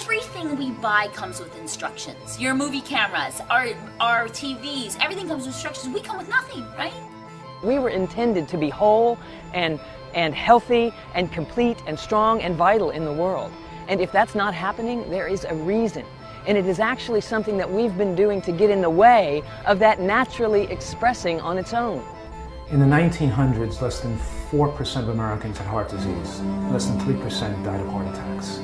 Everything we buy comes with instructions. Your movie cameras, our TVs, everything comes with instructions. We come with nothing, right? We were intended to be whole and healthy and complete and strong and vital in the world. And if that's not happening, there is a reason. And it is actually something that we've been doing to get in the way of that naturally expressing on its own. In the 1900s, less than 4% of Americans had heart disease. Less than 3% died of heart attacks.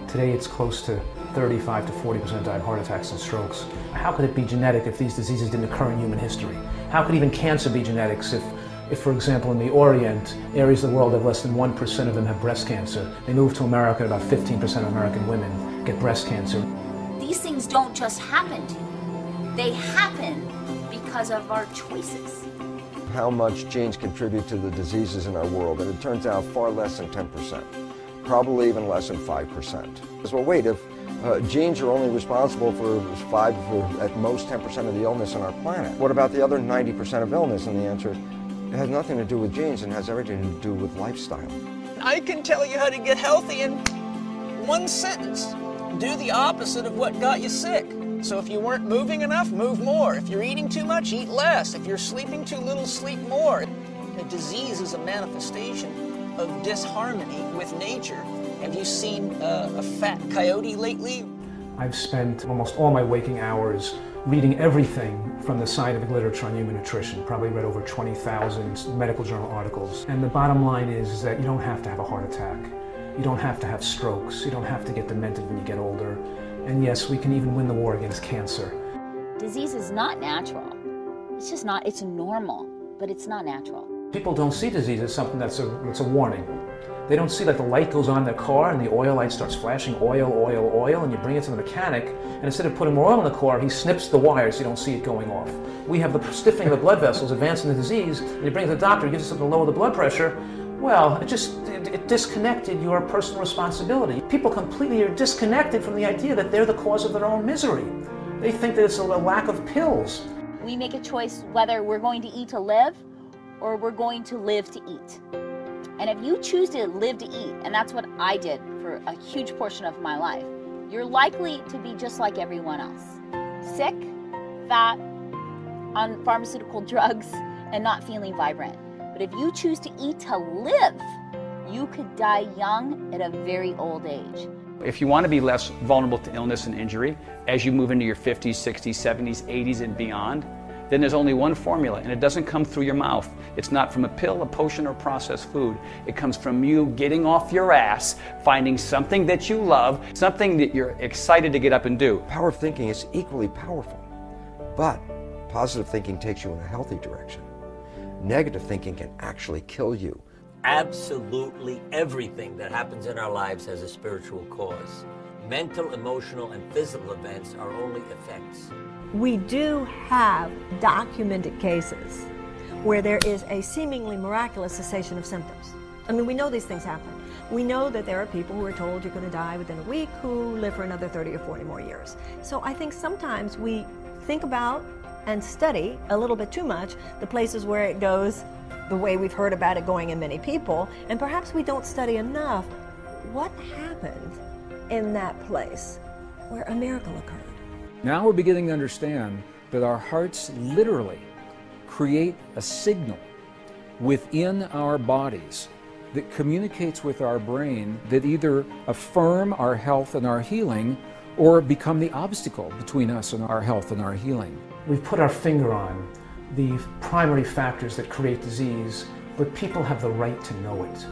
Today it's close to 35 to 40% died of heart attacks and strokes. How could it be genetic if these diseases didn't occur in human history? How could even cancer be genetics if, for example, in the Orient, areas of the world have less than 1% of them have breast cancer? They move to America, about 15% of American women get breast cancer. These things don't just happen to you. They happen because of our choices. How much genes contribute to the diseases in our world, and it turns out far less than 10%, probably even less than 5%. Well, wait, if genes are only responsible for 5 or at most 10% of the illness on our planet, what about the other 90% of illness? And the answer, it has nothing to do with genes and has everything to do with lifestyle. I can tell you how to get healthy in one sentence. Do the opposite of what got you sick. So if you weren't moving enough, move more. If you're eating too much, eat less. If you're sleeping too little, sleep more. A disease is a manifestation of disharmony with nature. Have you seen a fat coyote lately? I've spent almost all my waking hours reading everything from the scientific literature on human nutrition. Probably read over 20,000 medical journal articles. And the bottom line is that you don't have to have a heart attack. You don't have to have strokes. You don't have to get demented when you get older. And yes, we can even win the war against cancer. Disease is not natural. It's just not, it's normal, but it's not natural. People don't see disease as something that's a warning. They don't see that the light goes on in their car and the oil light starts flashing oil, oil, oil, and you bring it to the mechanic, and instead of putting more oil in the car, he snips the wires so you don't see it going off. We have the stiffening of the blood vessels, advancing the disease, and you bring it to the doctor, he gives us something to lower the blood pressure. Well, it disconnected your personal responsibility. People completely are disconnected from the idea that they're the cause of their own misery. They think that it's a lack of pills. We make a choice whether we're going to eat to live or we're going to live to eat. And if you choose to live to eat, and that's what I did for a huge portion of my life, you're likely to be just like everyone else. Sick, fat, on pharmaceutical drugs, and not feeling vibrant. But if you choose to eat to live, you could die young at a very old age. If you want to be less vulnerable to illness and injury as you move into your 50s, 60s, 70s, 80s, and beyond, then there's only one formula, and it doesn't come through your mouth. It's not from a pill, a potion, or processed food. It comes from you getting off your ass, finding something that you love, something that you're excited to get up and do. Power of thinking is equally powerful, but positive thinking takes you in a healthy direction. Negative thinking can actually kill you. Absolutely everything that happens in our lives has a spiritual cause. Mental, emotional, and physical events are only effects. We do have documented cases where there is a seemingly miraculous cessation of symptoms. I mean, we know these things happen. We know that there are people who are told you're going to die within a week who live for another 30 or 40 more years. So I think sometimes we think about and study a little bit too much the places where it goes the way we've heard about it going in many people, and perhaps we don't study enough what happened in that place where a miracle occurred. Now we're beginning to understand that our hearts literally create a signal within our bodies that communicates with our brain that either affirm our health and our healing or become the obstacle between us and our health and our healing. We've put our finger on the primary factors that create disease, but people have the right to know it.